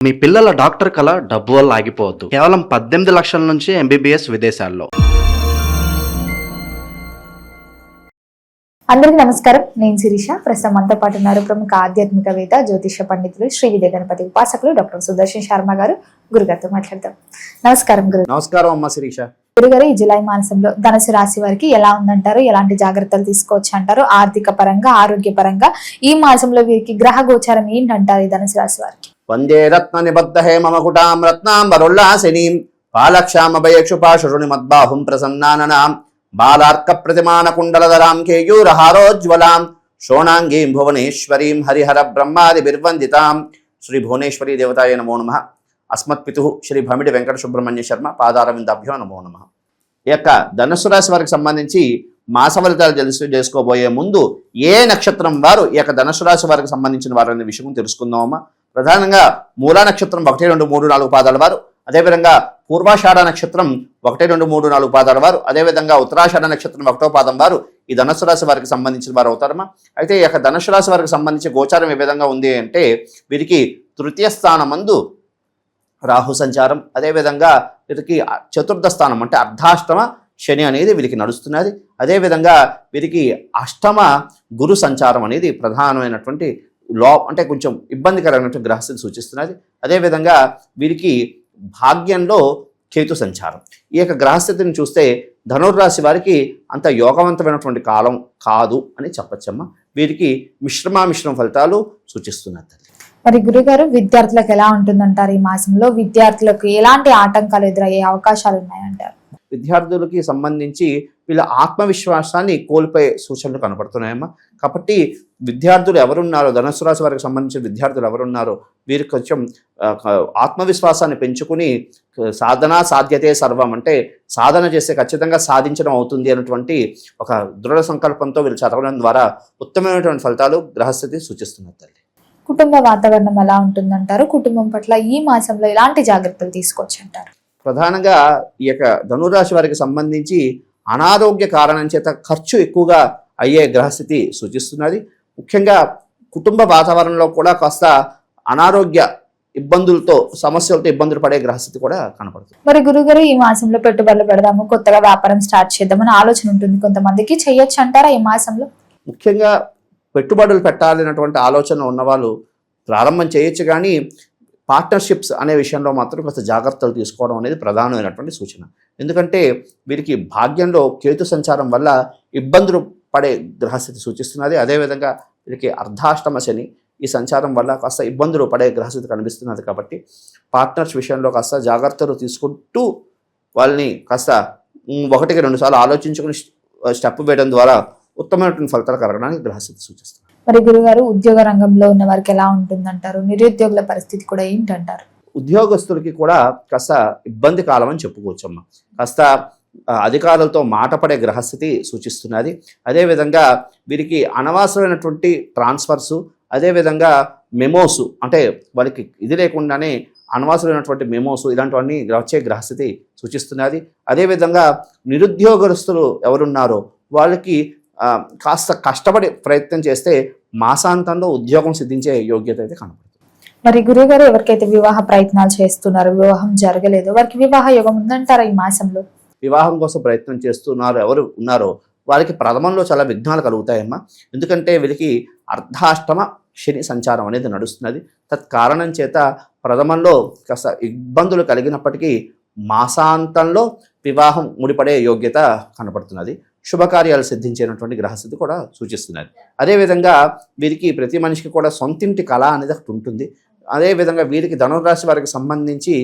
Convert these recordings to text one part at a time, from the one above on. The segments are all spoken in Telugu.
మీ పిల్లల డాక్టర్ కల డబ్బు వల్ల ఆగిపోవద్దు. కేవలం 18 లక్షల నుంచి ఎంబీబీఎస్ విదేశాల్లో. అందరికీ నమస్కారం. నేను శిరీష. ప్రస్తుతం మనతో పాటు ఉన్నారు ప్రముఖ ఆధ్యాత్మికవేత్త, జ్యోతిష పండితులు, శ్రీ విద్య గణపతి ఉపాసకులు డాక్టర్ సుదర్శన్ శర్మ గారు. గురుగారితో మాట్లాడదాం. నమస్కారం గురు. నమస్కారం అమ్మ శిరీష. గురుగారు, ఈ జూలై మాసంలో ధనుసు రాశి వారికి ఎలా ఉందంటారు? ఎలాంటి జాగ్రత్తలు తీసుకోవచ్చు అంటారు? ఆర్థిక పరంగా, ఆరోగ్య పరంగా ఈ మాసంలో వీరికి గ్రహ గోచారం ఏంటంటారు? ఈ ధనుసు రాశి వారికి వందే రత్న నిబద్ధ హేమకుటాం రత్నాంబరుల్లాసినీం పాలక్షామభయక్షుపాశురుని మద్బాహుం ప్రసన్నాననాం బాలార్క ప్రతిమాన కుండలధరాం కేయూరహారోజ్వలాం శోణాంగీం భువనేశ్వరీం హరిహర బ్రహ్మాది బిర్వందితాం. శ్రీ భువనేశ్వరీ దేవతాయ నమో నమః. అస్మత్పితు శ్రీ భమిడి వెంకట సుబ్రహ్మణ్య శర్మ పాదారవిందాభ్యో నమో నమః. ఈ యొక్క ధనుసు రాశి వారికి సంబంధించి మాస ఫలితాలు చేసుకోబోయే ముందు ఏ నక్షత్రం వారు ఈ యొక్క ధనుసు రాశి వారికి సంబంధించిన వారు అనే విషయం తెలుసుకుందామమ్మా. ప్రధానంగా మూలా నక్షత్రం 1, 2, 3, 4 పాదాల వారు, అదేవిధంగా పూర్వాషాఢ నక్షత్రం 1, 2, 3, 4 పాదాల వారు, అదేవిధంగా ఉత్తరాషాఢ నక్షత్రం 1వ పాదం వారు ఈ ధనుసు రాశి వారికి సంబంధించిన వారు అవుతారమ్మా. అయితే ఈ యొక్క ధనుసు రాశి వారికి సంబంధించి గోచారం ఏ విధంగా ఉంది అంటే, వీరికి తృతీయ స్థానమందు రాహు సంచారం, అదేవిధంగా వీరికి చతుర్థ స్థానం అంటే అర్ధాష్టమ శని అనేది వీరికి నడుస్తున్నది. అదేవిధంగా వీరికి అష్టమ గురు సంచారం అనేది ప్రధానమైనటువంటి అంటే కొంచెం ఇబ్బందికరమైనటువంటి గ్రహస్థితి సూచిస్తున్నది. అదేవిధంగా వీరికి భాగ్యంలో కేతు సంచారం. ఈ యొక్క గ్రహస్థితిని చూస్తే ధనుర్రాశి వారికి అంత యోగవంతమైనటువంటి కాలం కాదు అని చెప్పచ్చమ్మా. వీరికి మిశ్రమ ఫలితాలు సూచిస్తున్నది. మరి గురుగారు, విద్యార్థులకు ఎలా ఉంటుందంటారు? ఈ మాసంలో విద్యార్థులకు ఎలాంటి ఆటంకాలు ఎదురయ్యే అవకాశాలు ఉన్నాయంటారు? విద్యార్థులకి సంబంధించి వీళ్ళ ఆత్మవిశ్వాసాన్ని కోల్పోయే సూచనలు కనపడుతున్నాయమ్మా. కాబట్టి విద్యార్థులు ఎవరున్నారో, ధనుసు రాశి వారికి సంబంధించిన విద్యార్థులు ఎవరున్నారో వీరు కొంచెం ఆత్మవిశ్వాసాన్ని పెంచుకుని సాధన సాధ్యతే సర్వం అంటే సాధన చేస్తే ఖచ్చితంగా సాధించడం అవుతుంది అన్నటువంటి ఒక దృఢ సంకల్పంతో వీళ్ళు చదవడం ద్వారా ఉత్తమమైనటువంటి ఫలితాలు గ్రహస్థితి సూచిస్తున్నారు తల్లి. కుటుంబ వాతావరణం ఎలా ఉంటుందంటారు? కుటుంబం పట్ల ఈ మాసంలో ఎలాంటి జాగ్రత్తలు తీసుకోవచ్చు అంటారు? ప్రధానంగా ఈ యొక్క ధనురాశి వారికి సంబంధించి అనారోగ్య కారణం చేత ఖర్చు ఎక్కువగా అయ్యే గ్రహస్థితి సూచిస్తున్నది. ముఖ్యంగా కుటుంబ వాతావరణంలో కూడా కాస్త అనారోగ్య ఇబ్బందులతో, సమస్యలతో ఇబ్బందులు పడే గ్రహస్థితి కూడా కనపడుతుంది. మరి గురుగారు, ఈ మాసంలో పెట్టుబడులు పెడదాము, కొత్తగా వ్యాపారం స్టార్ట్ చేద్దామని ఆలోచన ఉంటుంది కొంతమందికి. చెయ్యొచ్చు అంటారా ఈ మాసంలో? ముఖ్యంగా పెట్టుబడులు పెట్టాలనేటువంటి ఆలోచన ఉన్నవాళ్ళు ప్రారంభం చేయొచ్చు, కానీ పార్ట్నర్షిప్స్ అనే విషయంలో మాత్రం కొంత జాగ్రత్తలు తీసుకోవడం అనేది ప్రధానమైనటువంటి సూచన. ఎందుకంటే వీరికి భాగ్యంలో కేతు సంచారం వల్ల ఇబ్బందులు పడే గ్రహస్థితి సూచిస్తున్నది. అదేవిధంగా వీరికి అర్ధాష్టమ శని ఈ సంచారం వల్ల కాస్త ఇబ్బందులు పడే గ్రహస్థితి కనిపిస్తున్నది. కాబట్టి పార్ట్నర్స్ విషయంలో కాస్త జాగ్రత్తలు తీసుకుంటూ వాళ్ళని కాస్త 1కి 2 సార్లు ఆలోచించుకుని స్టెప్ వేయడం ద్వారా ఉత్తమమైనటువంటి ఫలితాలు కలగడానికి గ్రహస్థితి సూచిస్తుంది. మరి గురుగారు, ఉద్యోగ రంగంలో ఉన్న వారికి ఎలా ఉంటుందంటారు? నిరుద్యోగుల పరిస్థితి కూడా ఏంటంటారు? ఉద్యోగస్తులకి కూడా కాస్త ఇబ్బంది కాలం అని చెప్పుకోవచ్చమ్మా. కాస్త అధికారులతో మాట పడే గ్రహస్థితి సూచిస్తున్నది. అదేవిధంగా వీరికి అనవసరమైనటువంటి ట్రాన్స్ఫర్సు, అదేవిధంగా మెమోసు అంటే వాళ్ళకి ఇది లేకుండానే అనవసరమైనటువంటి మెమోసు ఇలాంటివన్నీ వచ్చే గ్రహస్థితి సూచిస్తున్నది. అదేవిధంగా నిరుద్యోగస్తులు ఎవరున్నారో వాళ్ళకి కాస్త కష్టపడి ప్రయత్నం చేస్తే మాసాంతంలో ఉద్యోగం సిద్ధించే యోగ్యత అయితే కనబడుతుంది. మరి గురుగారు, ఎవరికైతే వివాహ ప్రయత్నాలు చేస్తున్నారో, వివాహం జరగలేదు, వారికి వివాహ యోగం ఉందంటారా ఈ మాసంలో? వివాహం కోసం ప్రయత్నం చేస్తున్నారు ఎవరు ఉన్నారో వారికి ప్రథమంలో చాలా విఘ్నాలు కలుగుతాయమ్మా. ఎందుకంటే వీరికి అర్ధాష్టమ శని సంచారం అనేది నడుస్తున్నది. తత్కారణం చేత ప్రథమంలో కాస్త ఇబ్బందులు కలిగినప్పటికీ మాసాంతంలో వివాహం ముడిపడే యోగ్యత కనపడుతున్నది. శుభకార్యాలు సిద్ధించేటువంటి గ్రహస్థితి కూడా సూచిస్తున్నది. అదేవిధంగా వీరికి ప్రతి మనిషికి కూడా సొంతింటి కళ అనేది ఒకటి ఉంటుంది. అదేవిధంగా వీరికి ధనుర్రాశి వారికి సంబంధించి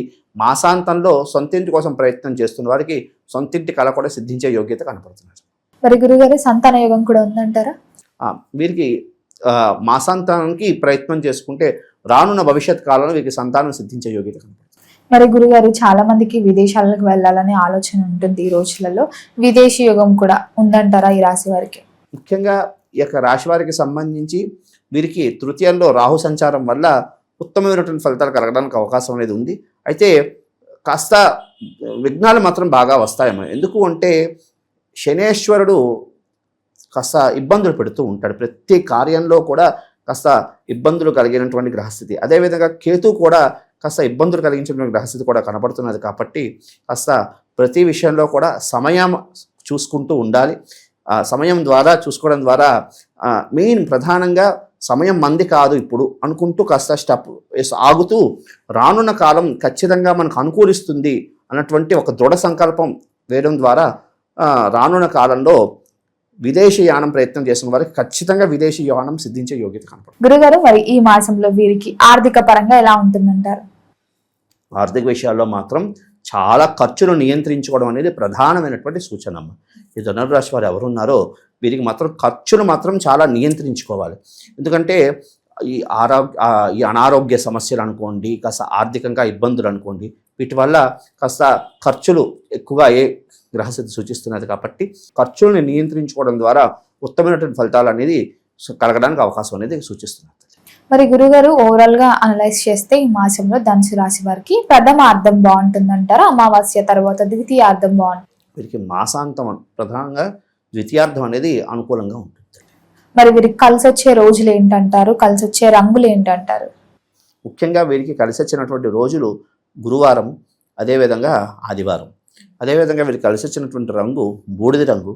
మాసాంతంలో సొంతింటి కోసం ప్రయత్నం చేస్తున్న వారికి సొంతింటి కళ కూడా సిద్ధించే యోగ్యత కనపడుతున్నది. మరి గురుగారు, సంతాన యోగం కూడా ఉందంటారా? వీరికి మాసాంతానికి ప్రయత్నం చేసుకుంటే రానున్న భవిష్యత్ కాలంలో వీరికి సంతానం సిద్ధించే యోగ్యత కనపడుతుంది. మరి గురుగారు, చాలా మందికి విదేశాలకు వెళ్ళాలనే ఆలోచన ఉంటుంది ఈ రోజులలో. విదేశీ యోగం కూడా ఉందంటారా ఈ రాశి వారికి? ముఖ్యంగా ఈ యొక్క రాశి వారికి సంబంధించి వీరికి తృతీయంలో రాహు సంచారం వల్ల ఉత్తమమైనటువంటి ఫలితాలు కలగడానికి అవకాశం అనేది ఉంది. అయితే కాస్త విఘ్నాలు మాత్రం బాగా వస్తాయేమో. ఎందుకు అంటే శనేశ్వరుడు కాస్త ఇబ్బందులు పెడుతూ ఉంటాడు. ప్రతి కార్యంలో కూడా కాస్త ఇబ్బందులు కలిగినటువంటి గ్రహస్థితి. అదేవిధంగా కేతు కూడా కాస్త ఇబ్బందులు కలిగించడం గ్రహస్థితి కూడా కనబడుతున్నది కాబట్టి కాస్త ప్రతి విషయంలో కూడా సమయం చూసుకుంటూ ఉండాలి. సమయం ద్వారా చూసుకోవడం ద్వారా మెయిన్ ప్రధానంగా సమయం మంది కాదు ఇప్పుడు అనుకుంటూ కాస్త స్టెప్ ఆగుతూ రానున్న కాలం ఖచ్చితంగా మనకు అనుకూలిస్తుంది అన్నటువంటి ఒక దృఢ సంకల్పం వేయడం ద్వారా రానున్న కాలంలో విదేశీ యానం ప్రయత్నం చేసిన వారికి ఖచ్చితంగా విదేశీ యానం సిద్ధించే యోగ్యత కనపడుతుంది. గురుగారు, మరి ఈ మాసంలో వీరికి ఆర్థిక పరంగా ఎలా ఉంటుందంటారు? ఆర్థిక విషయాల్లో మాత్రం చాలా ఖర్చులు నియంత్రించుకోవడం అనేది ప్రధానమైనటువంటి సూచన. ఈ ధనుర్రాశి వారు ఎవరున్నారో వీరికి మాత్రం ఖర్చులు మాత్రం చాలా నియంత్రించుకోవాలి. ఎందుకంటే ఈ అనారోగ్య సమస్యలు అనుకోండి, కాస్త ఆర్థికంగా ఇబ్బందులు అనుకోండి, వీటి వల్ల కాస్త ఖర్చులు ఎక్కువగా గ్రహస్థితి సూచిస్తున్నది కాబట్టి ఖర్చుల్ని నియంత్రించుకోవడం ద్వారా ఉత్తమమైనటువంటి ఫలితాలు అనేది కలగడానికి అవకాశం అనేది సూచిస్తున్నది. మరి గురుగారు, ఓవరాల్ గా అనలైజ్ చేస్తే ఈ మాసంలో ధనుసు రాశి వారికి ప్రథమ అర్థం బాగుంటుందంటారా, అమావాస్య తర్వాత ద్వితీయార్థం బాగుంటుంది? వీరికి మాసాంతం ప్రధానంగా ద్వితీయార్థం అనేది అనుకూలంగా ఉంటుంది. మరి వీరికి కలిసి వచ్చే రోజులు ఏంటంటారు, కలిసి వచ్చే రంగులు ఏంటంటారు? ముఖ్యంగా వీరికి కలిసి వచ్చినటువంటి రోజులు గురువారం, అదేవిధంగా ఆదివారం. అదేవిధంగా వీరికి కలిసి వచ్చినటువంటి రంగు బూడిద రంగు,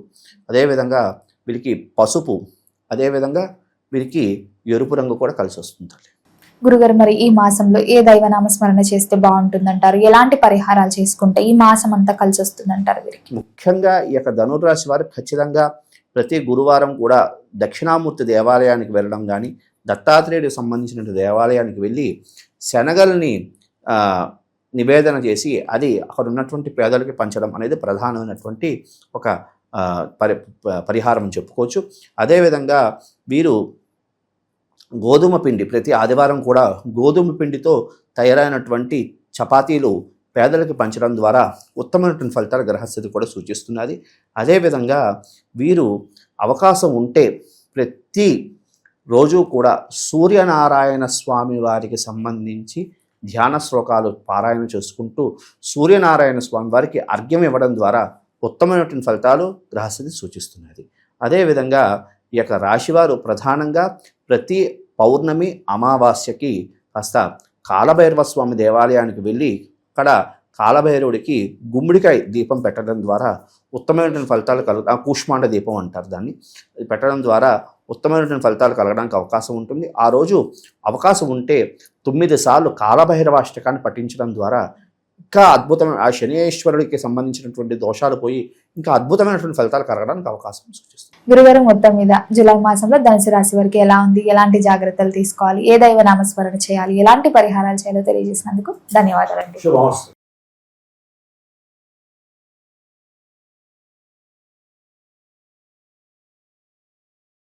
అదేవిధంగా వీరికి పసుపు, అదేవిధంగా వీరికి ఎరుపు రంగు కూడా కలిసి వస్తుంది. గురుగారు, మరి ఈ మాసంలో ఏ దైవనామ స్మరణ చేస్తే బాగుంటుందంటారు? ఎలాంటి పరిహారాలు చేసుకుంటే ఈ మాసం అంతా కలిసి వస్తుందంటారు వీరికి? ముఖ్యంగా ఈ యొక్క ధనుర్రాశి వారు ఖచ్చితంగా ప్రతి గురువారం కూడా దక్షిణామూర్తి దేవాలయానికి వెళ్ళడం కానీ, దత్తాత్రేయుడికి సంబంధించిన దేవాలయానికి వెళ్ళి శనగల్ని నివేదన చేసి అది అక్కడ ఉన్నటువంటి పేదలకి పంచడం అనేది ప్రధానమైనటువంటి ఒక పరిహారం అని చెప్పుకోవచ్చు. అదేవిధంగా వీరు గోధుమ పిండి ప్రతి ఆదివారం కూడా గోధుమ పిండితో తయారైనటువంటి చపాతీలు పేదలకు పంచడం ద్వారా ఉత్తమమైనటువంటి ఫలితాలు గ్రహస్థితి కూడా సూచిస్తున్నది. అదేవిధంగా వీరు అవకాశం ఉంటే ప్రతి రోజు కూడా సూర్యనారాయణ స్వామి వారికి సంబంధించి ధ్యాన శ్లోకాలు పారాయణ చేసుకుంటూ సూర్యనారాయణ స్వామి వారికి అర్ఘ్యం ఇవ్వడం ద్వారా ఉత్తమమైనటువంటి ఫలితాలు గ్రహస్థితి సూచిస్తున్నది. అదేవిధంగా ఈ యొక్క రాశివారు ప్రధానంగా ప్రతి పౌర్ణమి అమావాస్యకి కాస్త కాలభైరవ స్వామి దేవాలయానికి వెళ్ళి అక్కడ కాలభైరవుడికి గుమ్మడికాయ దీపం పెట్టడం ద్వారా ఉత్తమమైనటువంటి ఫలితాలు కూష్మాండ దీపం అంటారు దాన్ని, పెట్టడం ద్వారా ఉత్తమమైనటువంటి ఫలితాలు కలగడానికి అవకాశం ఉంటుంది. ఆ రోజు అవకాశం ఉంటే 9 సార్లు కాలభైరవాష్టకాన్ని పఠించడం ద్వారా ఇంకా అద్భుతమైన ఆ శనీశ్వరుడికి సంబంధించినటువంటి దోషాలు పోయి ఇంకా అద్భుతమైనటువంటి ఫలితాలు కలగడానికి అవకాశం సూచిస్తుంది. గురువారం మొత్తం మీద జూలై మాసంలో ధనుసు రాశి వారికి ఎలా ఉంది, ఎలాంటి జాగ్రత్తలు తీసుకోవాలి, ఏ దైవ నామస్మరణ చేయాలి, ఎలాంటి పరిహారాలు చేయాలో తెలియజేసినందుకు ధన్యవాదాలండి.